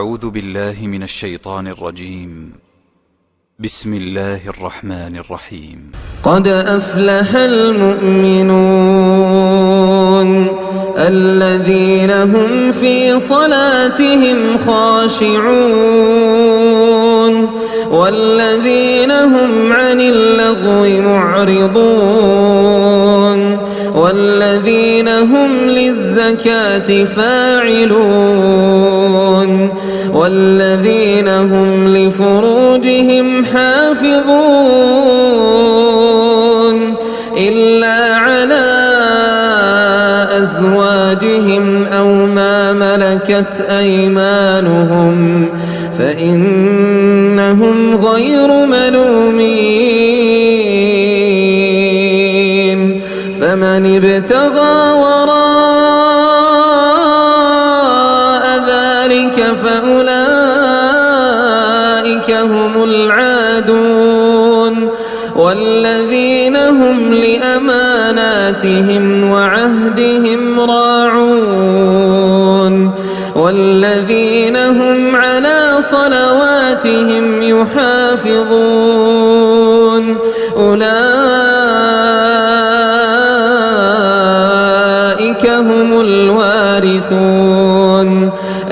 أعوذ بالله من الشيطان الرجيم. بسم الله الرحمن الرحيم. قد أفلح المؤمنون الذين هم في صلاتهم خاشعون والذين هم عن اللغو معرضون والذين هم للزكاة فاعلون والذين هم لفروجهم حافظون إلا على أزواجهم أو ما ملكت أيمانهم فإنهم غير ملومين فمن ابتغى وراء ذلك فأولئك هم العادون والذين هم لأماناتهم وعهدهم راعون والذين هم على صلواتهم يحافظون أولئك هم الوارثون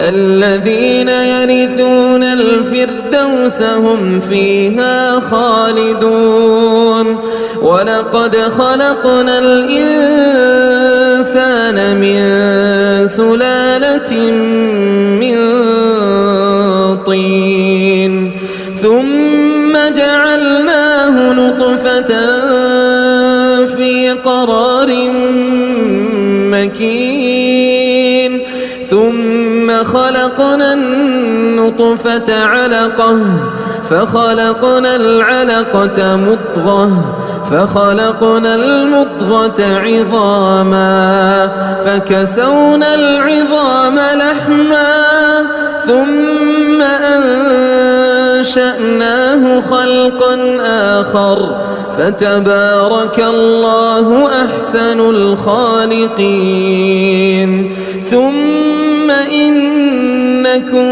الذين يرثون الفردوس هم فيها خالدون ولقد خلقنا الإنسان من سلالة من طين ثم جعلناه نطفة في قرار مكين ثم خلقنا النطفة علقة فخلقنا العلقة مضغة فخلقنا المضغة عظاما فكسونا العظام لحما ثم أنشأناه خلقا آخر فتبارك الله أحسن الخالقين ثم إنكم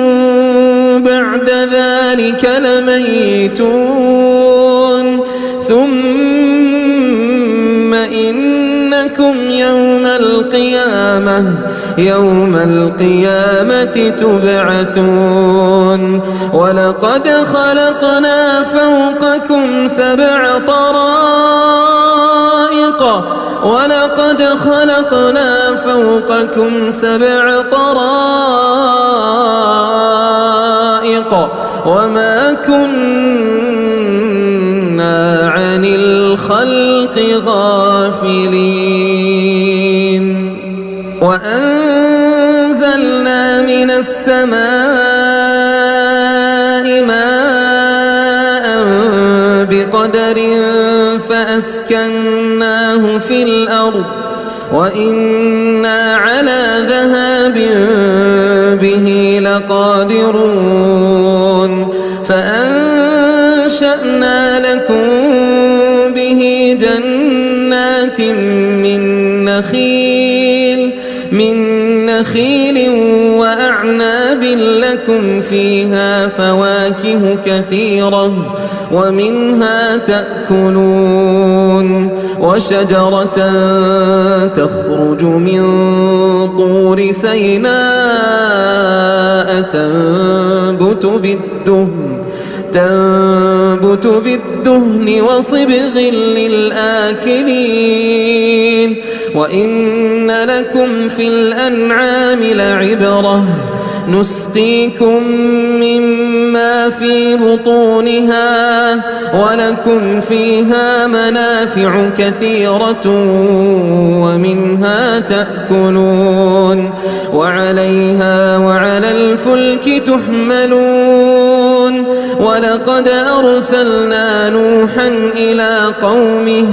بعد ذلك لميتون ثم إنكم يوم القيامة تبعثون ولقد خلقنا فوقكم سبع طرائق وما كنا عن الخلق غافلين وأنزلنا من السماء ماء بقدر فأسكناه في الأرض وإنا على ذهاب به لقادرون فأنشأنا لكم به جنات من نخيل وأعناب لكم فيها فواكه كثيرة ومنها تأكلون وشجرة تخرج من طور سيناء تنبت بالدهن وصبغ للآكلين وإن لكم في الأنعام لعبرة نسقيكم مما في بطونها ولكم فيها منافع كثيرة ومنها تأكلون وعليها وعلى الفلك تحملون ولقد أرسلنا نوحا إلى قومه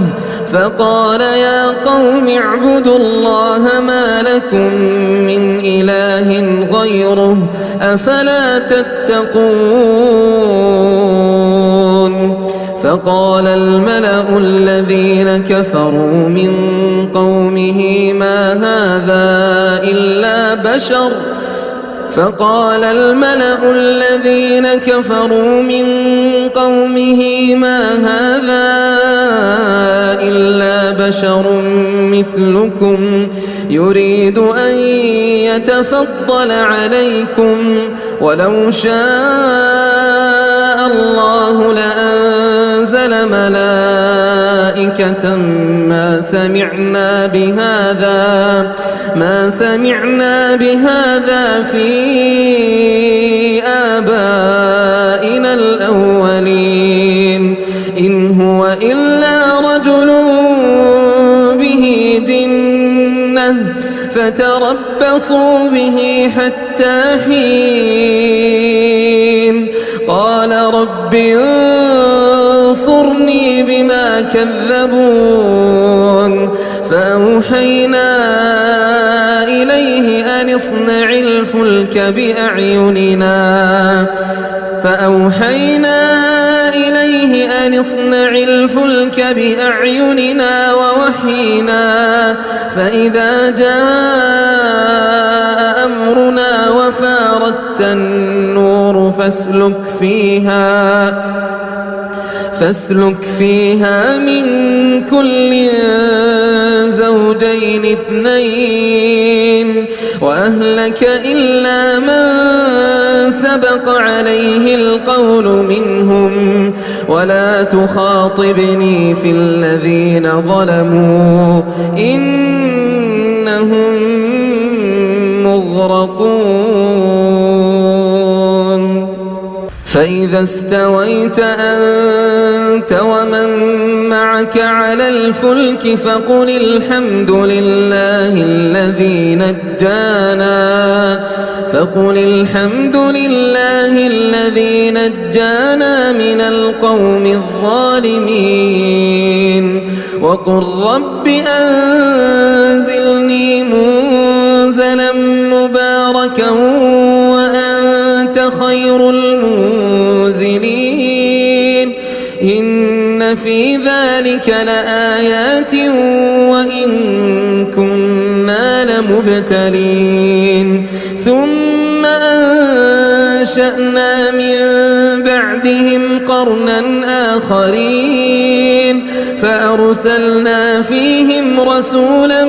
فقال يا قوم اعبدوا الله ما لكم من إله غيره أفلا تتقون فقال الملأ الذين كفروا من قومه ما هذا إلا بشر فقال الملأ الذين كفروا من قومه ما هذا إلا بشر مثلكم يريد أن يتفضل عليكم ولو شاء الله لأنزل ملائكة ما سمعنا بهذا في آبائنا الأولين إن هو إلا رجل به جنة فتربصوا به حتى حين قال رب انصرني بما كذبون فأوحينا إليه أن اصنع الفلك بأعيننا ووحينا فإذا جاء أمرنا وفاردت النور فاسلك فيها من كل زوجين اثنين وأهلك إلا من سبق عليه القول منهم ولا تخاطبني في الذين ظلموا إنهم مغرقون فإذا استويت أنت ومن معك على الفلك فقل الحمد لله الذي نجانا من القوم الظالمين وقل رب أنزلني منزلا مباركا وأنت خير المنزلين إن في ذلك لآيات وإن كنا لمبتلين ثم أنشأنا من بعدهم قرنا آخرين فأرسلنا فيهم رسولا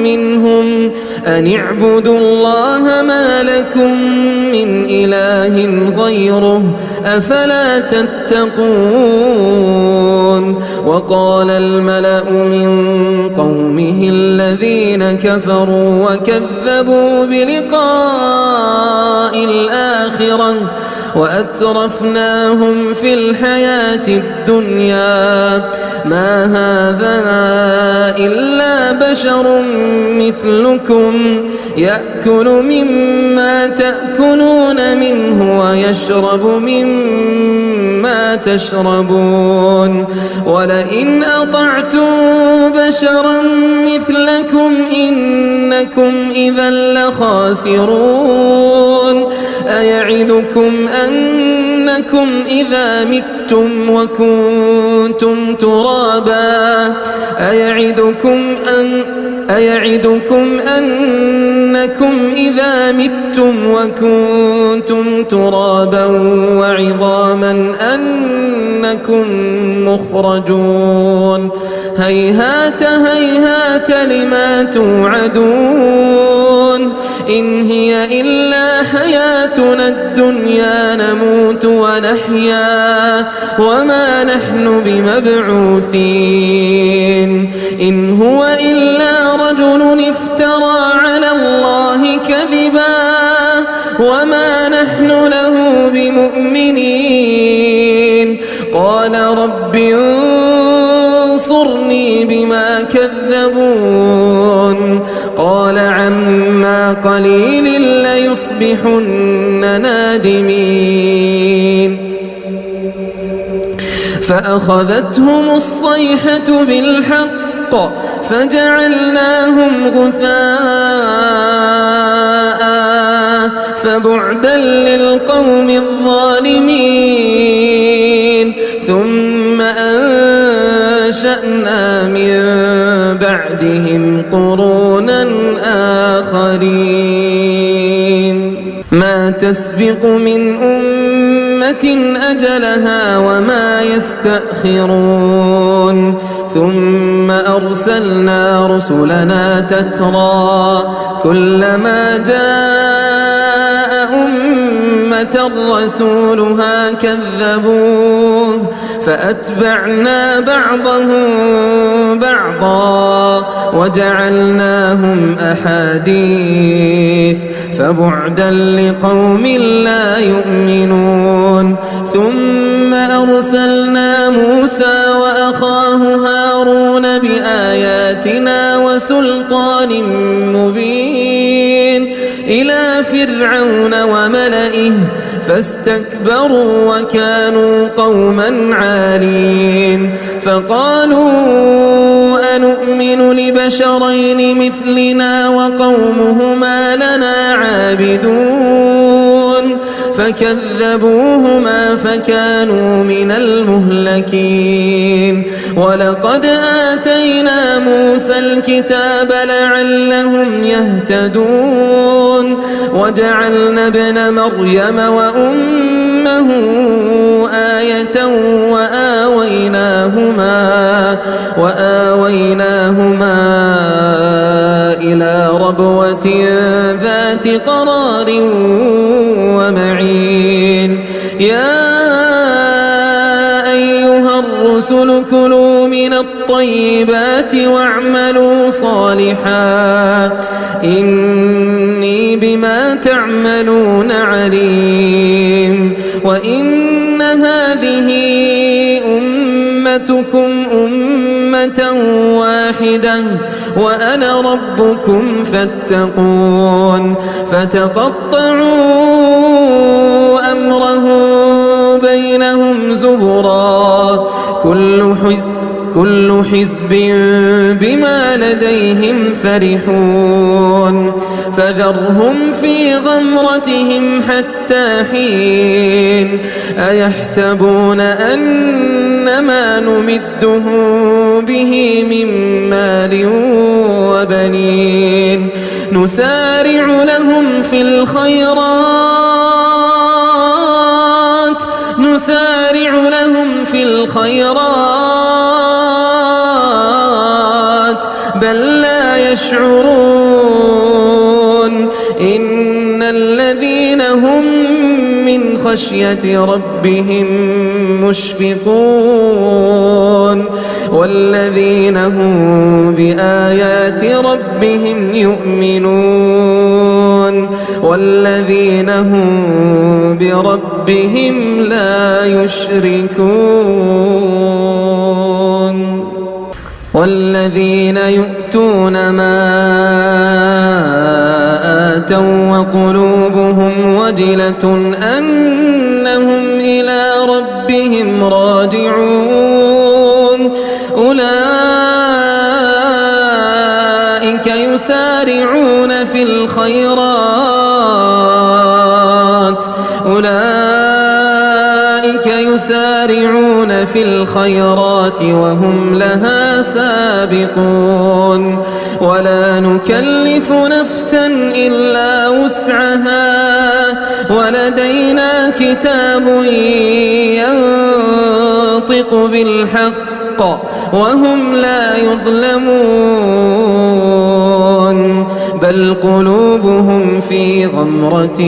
منهم أن اعبدوا الله ما لكم من إله غيره أفلا تتقون وقال الملأ من قومه الذين كفروا وكذبوا بلقاء الآخرة وأترفناهم في الحياة الدنيا ما هذا إلا بشر مثلكم يأكل مما تأكلون منه ويشرب مما تشربون ولئن أطعتم بشرا مثلكم إنكم إذا لخاسرون أيعدكم أنكم إذا متم وكنتم ترابا أيعدكم أنكم إذا متم وكنتم ترابا وعظاما أنكم مخرجون هيهات هيهات لما توعدون إن هي إلا حياتنا الدنيا نموت ونحيا وما نحن بمبعوثين إن هو إلا رجل افترى على الله كذبا وما نحن له بمؤمنين قال رب انصرني بما كذبون قال عما قليل ليصبحن نادمين فأخذتهم الصيحة بالحق فجعلناهم غثاء فبعدا للقوم الظالمين ثم أنشأنا من بعدهم قرونا آخرين تسبق من أمة أجلها وما يستأخرون ثم أرسلنا رسلنا تترى كلما جاء أمة رسولها كذبوه فأتبعنا بعضهم بعضا وجعلناهم أحاديث فبعدا لقوم لا يؤمنون ثم أرسلنا موسى وأخاه هارون بآياتنا وسلطان مبين إلى فرعون وملئه فاستكبروا وكانوا قوما عالين فقالوا أنؤمن لبشرين مثلنا وقومهما لنا عابدون فكذبوهما فكانوا من المهلكين ولقد آتينا موسى الكتاب لعلهم يهتدون وجعلنا ابن مريم وأمه آية وآويناهما إلى ربوة ذات قرار ومعين يا أيها الرسل كلوا من الطيبات واعملوا صالحا إني بما تعملون عليم وإن هذه أمتكم أمة واحدة وأنا ربكم فاتقون فتقطعوا أمرهم بينهم زبرا كل حزب بما لديهم فرحون فذرهم في غمرتهم حتى حين أيحسبون أنما نمدهم به من مال وبنين نسارع لهم في الخيرات بل لا يشعرون إن الذين هم من خشية ربهم مشفقون والذين هم بآيات ربهم يؤمنون والذين هم بربهم لا يشركون والذين يؤتون ما آتوا وقلوبهم وجلة أنهم إلى ربهم راجعون أولئك يسارعون في الخيرات وهم لها سابقون ولا نكلف نفسا إلا وسعها ولدينا كتاب ينطق بالحق وهم لا يظلمون بل قلوبهم في غمرة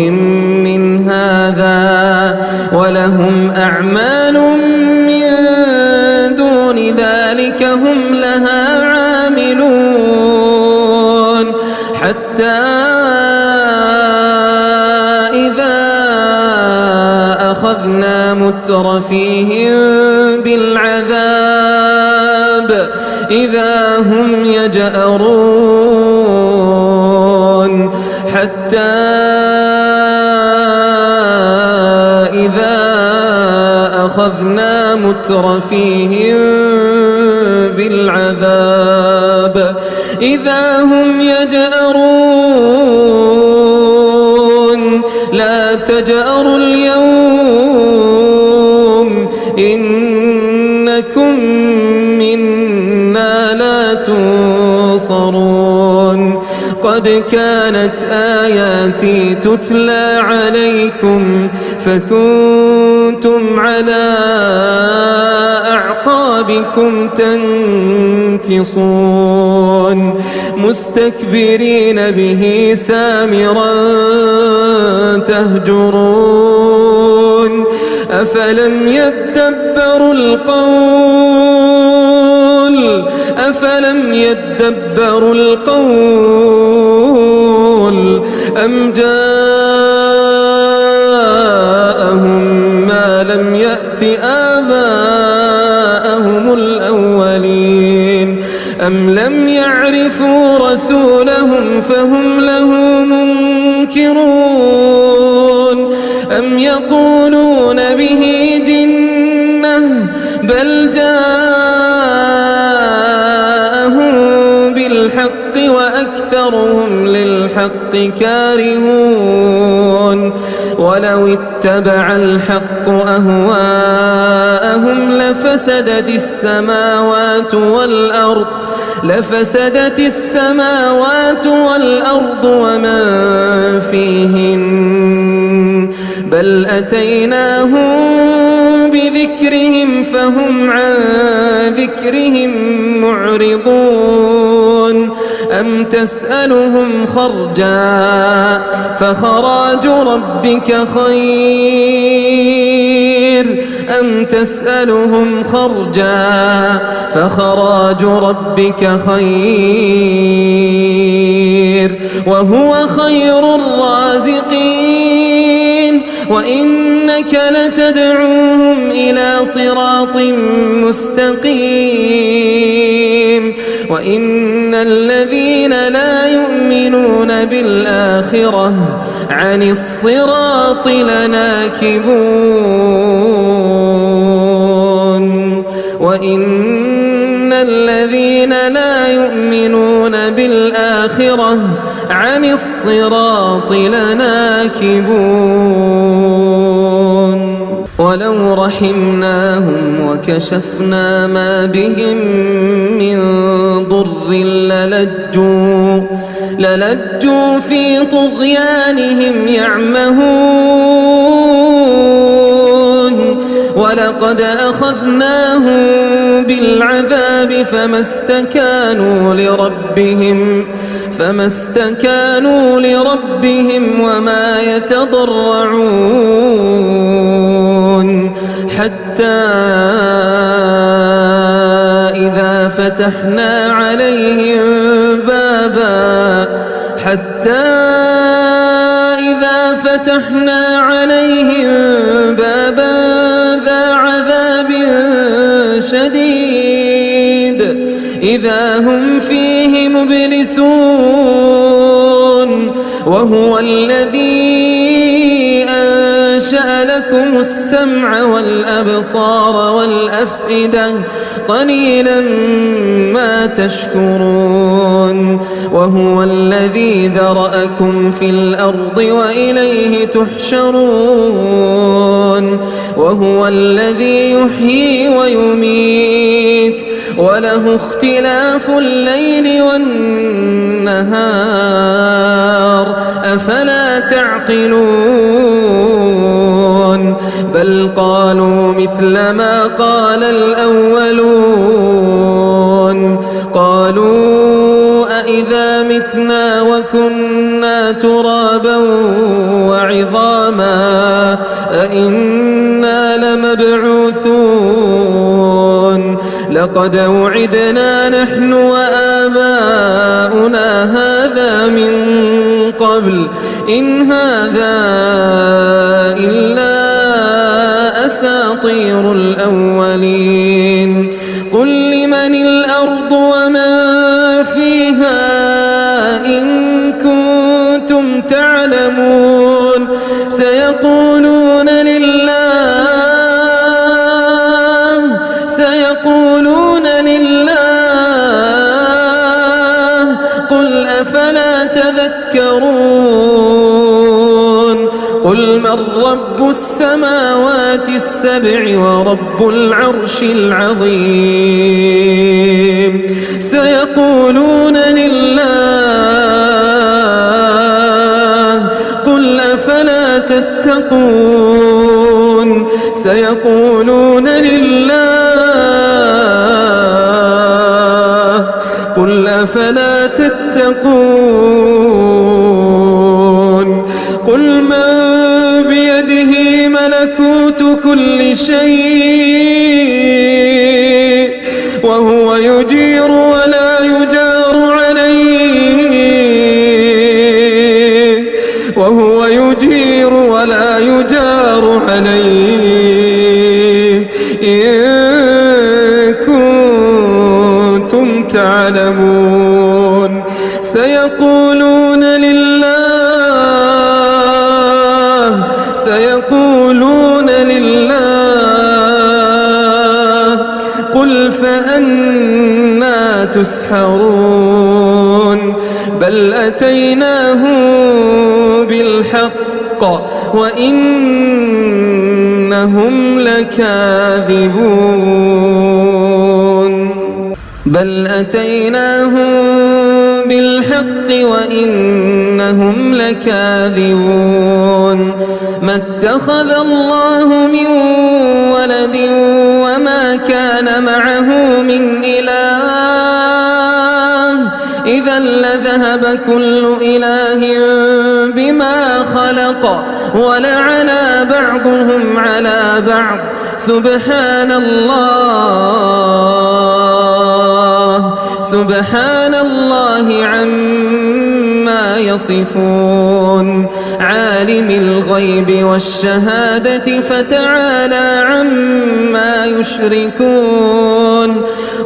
من هذا ولهم أعمال من دون ذلك هم لها عاملون حتى إذا أخذنا مترفيهم بالعذاب إذا هم يجأرون حتى إذا أخذنا مترفيهم بالعذاب إذا هم يجأرون لا تجأروا اليوم إنكم منا لا تنصرون قد لقد كانت آياتي تتلى عليكم فكنتم على أعقابكم تنكصون مستكبرين به سامرا تهجرون أفلم يدبروا القول أم جاءهم ما لم يأت آباءهم الأولين أم لم يعرفوا رسولهم فهم له منكرون أم يقولون به جنة بل جاءهم بالحق وأكثرهم للحق كارهون ولو اتبع الحق أهواءهم لفسدت السماوات والأرض ومن فيهن بل أتيناهم بذكرهم فهم عن ذكرهم معرضون أم تسألهم خرجا فخراج ربك خير وهو خير الرازقين وإنك لتدعوهم إلى صراط مستقيم وإن الذين لا يؤمنون بالآخرة عن الصراط لناكبون وإن الذين لا يؤمنون بالآخرة عن الصراط لناكبون ولو رحمناهم وكشفنا ما بهم من ضر للجوا في طغيانهم يعمهون ولقد أخذناهم بالعذاب فما استكانوا لربهم وما يتضرعون حتى إذا فتحنا عليهم بابا ذا عذاب شديد إذا هم فيه مبلسون وهو الذي أنشأ لكم السمع والأبصار والأفئدة قليلا ما تشكرون وهو الذي ذرأكم في الأرض وإليه تحشرون وهو الذي يحيي ويميت وله اختلاف الليل والنهار أفلا تعقلون بل قالوا مثل ما قال الأولون قالوا أإذا متنا وكنا ترابا وعظاما أإنا لمبعوثون لقد وعدنا نحن وآباؤنا هذا من قبل إن هذا إلا أساطير الأولين قل لمن الأرض ومن فيها إن كنتم تعلمون سيقولون لله قل أفلا تذكرون قل من رب السماوات السبع ورب العرش العظيم سيقولون لله تتقون سيقولون لله قل أفلا تتقون قل من بيده ملكوت كل شيء وهو يجير ولا يجار عليه إن كنتم تعلمون سيقولون لله قل فأنا تسحرون بل أتيناهم بالحق وإنهم لكاذبون بل أتيناهم بالحق وإنهم لكاذبون ما اتخذ الله من ولد وما كان معه من إله إذا لذهب كل إله بما خلق ولعلى بعضهم على بعض سبحان الله عما يصفون عالم الغيب والشهادة فتعالى عما يشركون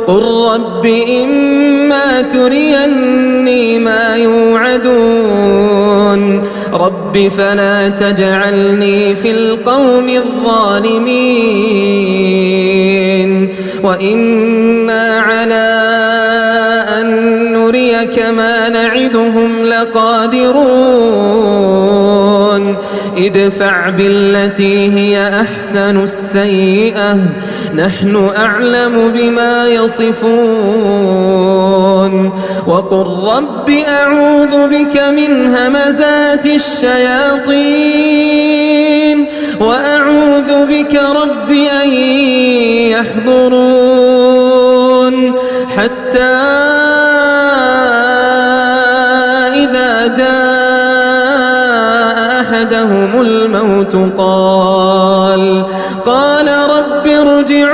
قل رب إما تريني ما يوعدون رب فلا تجعلني في القوم الظالمين وإنا على أن نريك ما نعدهم لقادرون ادفع بالتي هي أحسن السيئة نحن أعلم بما يصفون وقل رب أعوذ بك من همزات الشياطين وأعوذ بك رب أن يحضرون حتى إذا جاء أحدهم الموت قال رب ارجعون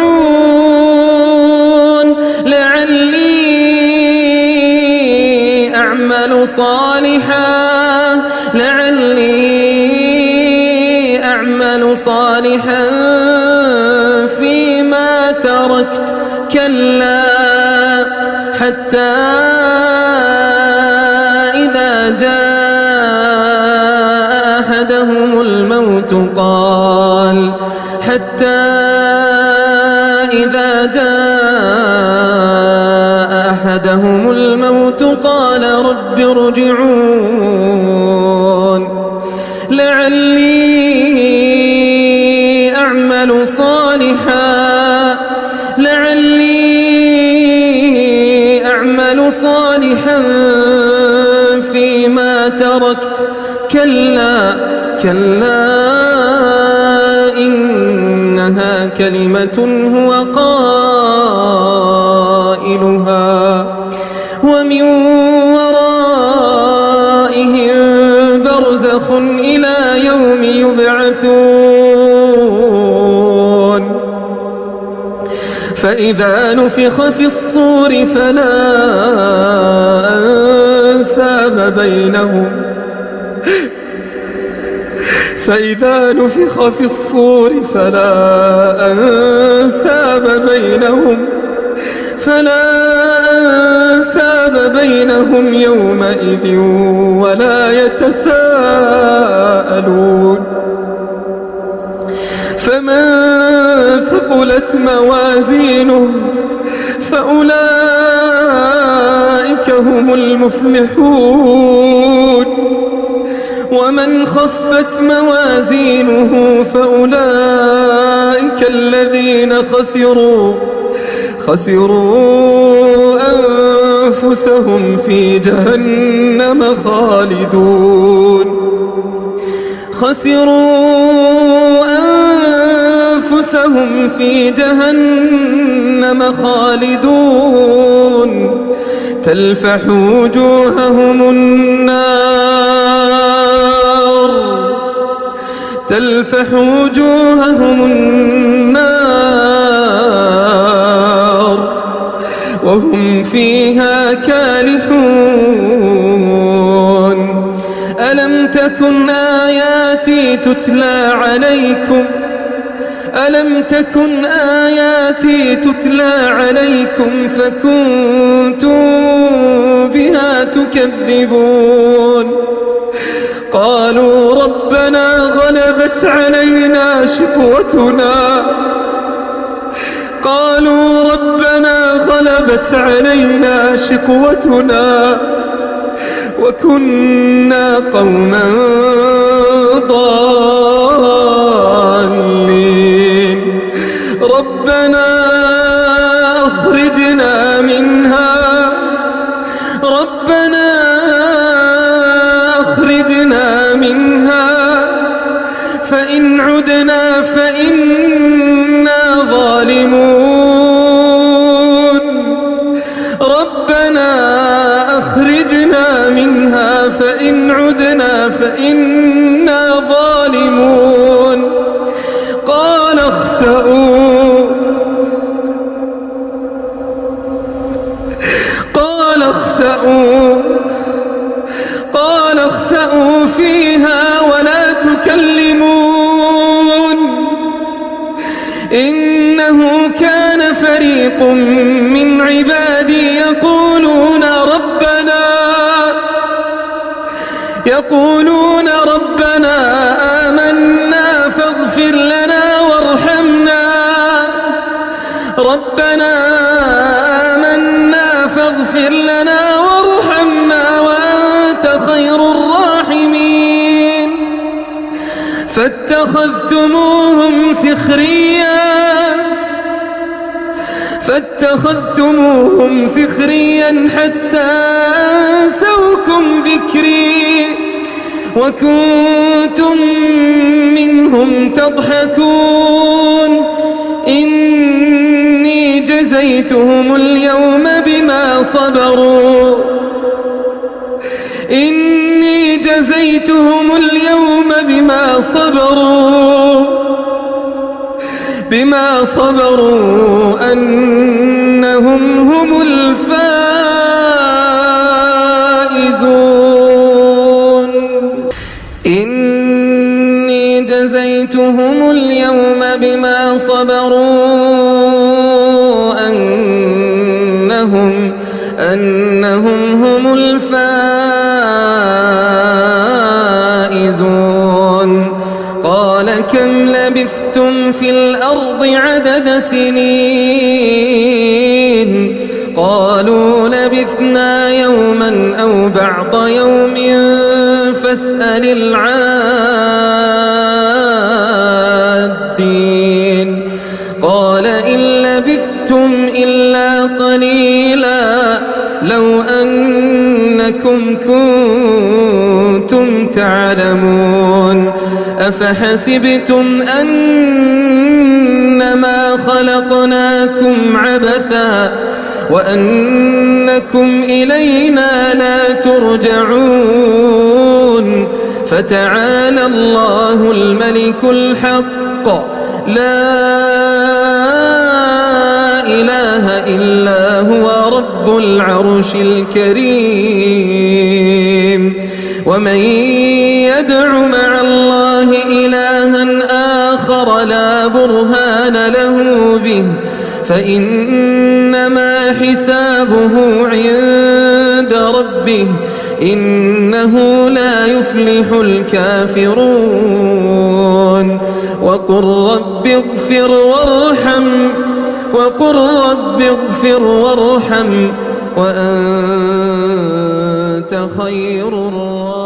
لعلي أعمل صالحا فيما تركت كلا حتى إذا جاء أحدهم الموت قال رب ارجعون لعلي أعمل صالحا فيما تركت كلا إنها كلمة هو قائلها ومن ورائهم برزخ إلى يوم يبعثون فإذا نفخ في الصور فلا أنساب بينهم يومئذ ولا يتساءلون فمن ثقلت موازينه فأولئك هم المفلحون ومن خفت موازينه فأولئك الذين خسروا أنفسهم في جهنم خسروا أنفسهم في جهنم خالدون تلفح وجوههم النار وهم فيها كالحون ألم تكن آياتي تتلى عليكم فكنتم بها تكذبون قالوا ربنا غلبت علينا شقوتنا وكنا قوما ضالين ربنا أخرجنا منها فإن عدنا فإنا ظالمون ربنا أخرجنا منها فإن عدنا فإنا ظالمون قال اخسأوا فيها ولا تكلمون إنه كان فريق من عبادي يقولون ربنا آمنا فاغفر لنا وارحمنا وأنت خير الراحمين فاتخذتموهم سخريا حتى أنسوكم ذكري وكنتم منهم تضحكون إني جزيتهم اليوم بما صبروا أنهم هم الفائزون إني جزيتهم اليوم بما صبروا أنهم هم الفائزون قال كم لبثتم في الأرض عدد سنين قالوا لبثنا يوما أو بعض يوم فاسأل العادين قال إن لبثتم إلا قليلا لو أنكم كنتم تعلمون أفحسبتم أنما خلقناكم عبثا وأنكم إلينا لا ترجعون فتعالى الله الملك الحق لا إله إلا هو رب العرش الكريم ومن يدع مع الله إلها آخر لا برهان له به فإنما حسابه عند ربه إنه لا يفلح الكافرون وقل رب اغفر وارحم وأنت خير الراحمين